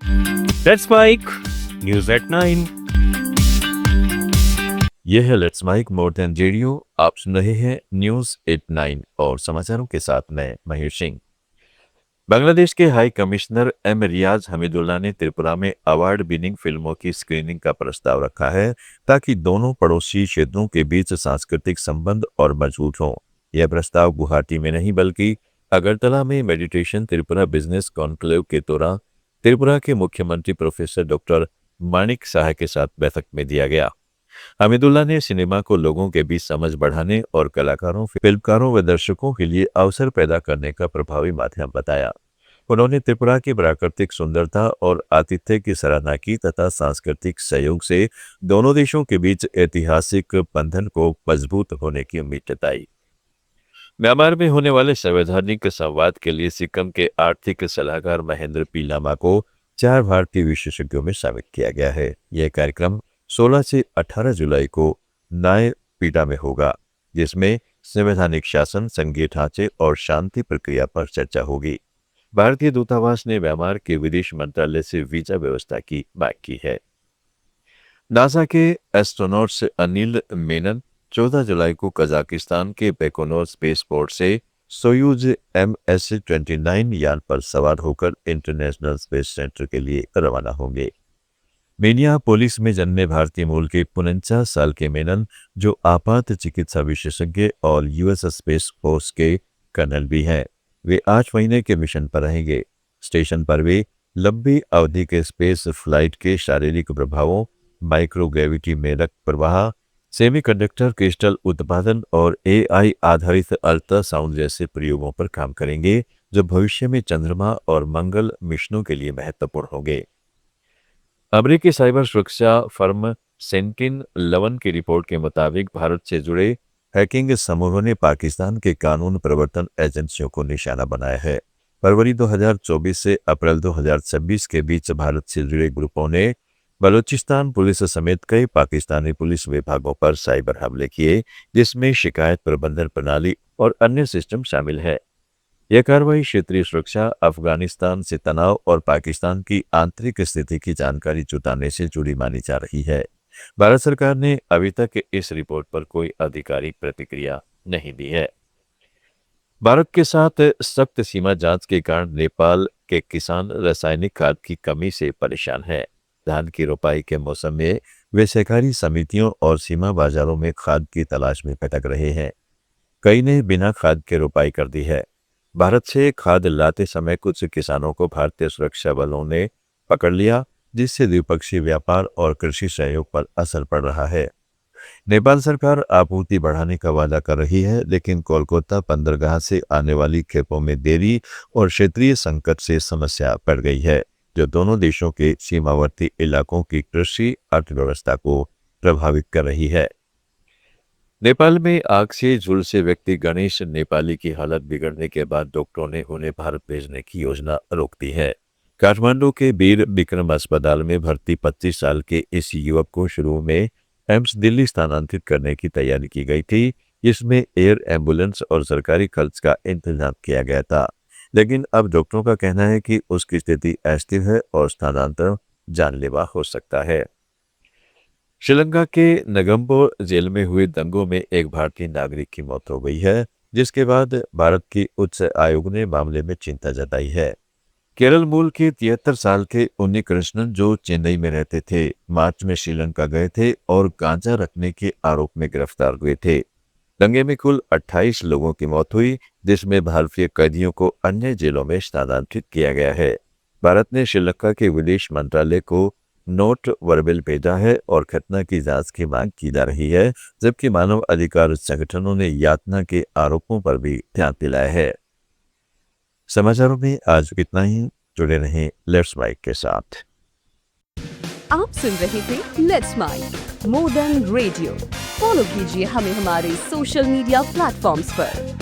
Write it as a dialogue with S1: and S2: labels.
S1: Let's mic news at 9।
S2: यह है let's mic more than radio. आप सुन रहे हैं न्यूज 89 और समाचारों के साथ मैं महेश सिंह। बांग्लादेश के हाई कमिश्नर एम रियाज हमीदुल्लाह ने त्रिपुरा में अवार्ड विनिंग फिल्मों की स्क्रीनिंग का प्रस्ताव रखा है ताकि दोनों पड़ोसी क्षेत्रों के बीच सांस्कृतिक संबंध और मजबूत हों। यह प्रस्ताव गुवाहाटी में नहीं बल्कि अगरतला में मेडिटेशन त्रिपुरा बिजनेस कॉन्क्लेव के दौरान त्रिपुरा के मुख्यमंत्री प्रोफेसर डॉक्टर माणिक साह के साथ बैठक में दिया गया। हमीदुल्लाह ने सिनेमा को लोगों के बीच समझ बढ़ाने और कलाकारों, फिल्मकारों व दर्शकों के लिए अवसर पैदा करने का प्रभावी माध्यम बताया। उन्होंने त्रिपुरा की प्राकृतिक सुंदरता और आतिथ्य की सराहना की तथा सांस्कृतिक सहयोग से दोनों देशों के बीच ऐतिहासिक बंधन को मजबूत होने की उम्मीद जताई। म्यांमार में होने वाले संवैधानिक संवाद के लिए सिक्किम के आर्थिक सलाहकार महेंद्र पी लामा को 4 भारतीय विशेषज्ञों में शामिल किया गया है। यह कार्यक्रम 16 से 18 जुलाई को नाय पीटा में होगा, जिसमें संवैधानिक शासन, संघीय ढांचे और शांति प्रक्रिया पर चर्चा होगी। भारतीय दूतावास ने म्यांमार के विदेश मंत्रालय से वीजा व्यवस्था की मांग की है। नासा के एस्ट्रोनॉट्स अनिल मेनन 14 जुलाई को कजाकिस्तान के बैकोनोर स्पेसपोर्ट से सोयूज MS-29 यान पर सवार होकर इंटरनेशनल स्पेस सेंटर के लिए रवाना होंगे। मिनियापोलिस में जन्मे भारतीय मूल के 49 साल के मेनन, जो आपात चिकित्सा विशेषज्ञ और यूएस स्पेस फोर्स के कर्नल भी हैं, वे 8 महीने के मिशन पर रहेंगे। स्टेशन पर वे लंबी अवधि के स्पेस फ्लाइट के शारीरिक प्रभावों, माइक्रोग्रेविटी में रक्त प्रवाह, सेमीकंडक्टर क्रिस्टल उत्पादन और AI आधारित अल्ट्रासाउंड जैसे प्रयोगों पर काम करेंगे, जो भविष्य में चंद्रमा और मंगल मिशनों के लिए महत्वपूर्ण होंगे। अमेरिकी साइबर सुरक्षा फर्म सेंटिन-11 की रिपोर्ट के मुताबिक भारत से जुड़े हैकिंग समूहों ने पाकिस्तान के कानून प्रवर्तन एजेंसियों को निशाना बनाया है। फरवरी 2024 से अप्रैल 2026 के बीच भारत से जुड़े ग्रुपों ने बलूचिस्तान पुलिस समेत कई पाकिस्तानी पुलिस विभागों पर साइबर हमले किए, जिसमें शिकायत प्रबंधन प्रणाली और अन्य सिस्टम शामिल है। यह कार्रवाई क्षेत्रीय सुरक्षा, अफगानिस्तान से तनाव और पाकिस्तान की आंतरिक स्थिति की जानकारी जुटाने से जुड़ी मानी जा रही है। भारत सरकार ने अभी तक इस रिपोर्ट पर कोई आधिकारिक प्रतिक्रिया नहीं दी है। भारत के साथ सख्त सीमा जांच के कारण नेपाल के किसान रासायनिक खाद की कमी से परेशान हैं। धान की रोपाई के मौसम में वे सहकारी समितियों और सीमा बाजारों में खाद की तलाश में भटक रहे हैं। कई ने बिना खाद के रोपाई कर दी है। भारत से खाद लाते समय कुछ किसानों को भारतीय सुरक्षा बलों ने पकड़ लिया, जिससे द्विपक्षीय व्यापार और कृषि सहयोग पर असर पड़ रहा है। नेपाल सरकार आपूर्ति बढ़ाने का वादा कर रही है, लेकिन कोलकाता बंदरगाह से आने वाली खेपों में देरी और क्षेत्रीय संकट से समस्या बढ़ गई है, जो दोनों देशों के सीमावर्ती इलाकों की कृषि अर्थव्यवस्था को प्रभावित कर रही है। नेपाल में आग से झुलसे व्यक्ति गणेश नेपाली की हालत बिगड़ने के बाद डॉक्टरों ने उन्हें भारत भेजने की योजना रोक दी है। काठमांडू के वीर विक्रम अस्पताल में भर्ती 25 साल के इस युवक को शुरू में एम्स दिल्ली स्थानांतरित करने की तैयारी की गई थी, जिसमें एयर एम्बुलेंस और सरकारी खर्च का इंतजाम किया गया था। लेकिन अब डॉक्टरों का कहना है कि उसकी स्थिति अस्थिर है और स्थानांतरण जानलेवा हो सकता है। श्रीलंका के नगम्बो जेल में हुए दंगों में एक भारतीय नागरिक की मौत हो गई है, जिसके बाद भारत की उच्च आयोग ने मामले में चिंता जताई है। केरल मूल के 73 साल के उन्नी कृष्णन, जो चेन्नई में रहते थे, मार्च में श्रीलंका गए थे और गांजा रखने के आरोप में गिरफ्तार हुए थे। दंगे में कुल 28 लोगों की मौत हुई, जिसमें भारतीय कैदियों को अन्य जेलों में स्थानांतरित किया गया है। भारत ने श्रीलंका के विदेश मंत्रालय को नोट वर्बेल भेजा है और घटना की जांच की मांग की जा रही है, जबकि मानव अधिकार संगठनों ने यातना के आरोपों पर भी ध्यान दिलाया है। समाचारों में आज इतना ही। जुड़े रहें लेट्स माइक के साथ।
S3: आप सुन रहे थे let's mic more than radio. Follow कीजिए हमें हमारे सोशल मीडिया प्लेटफॉर्म्स पर।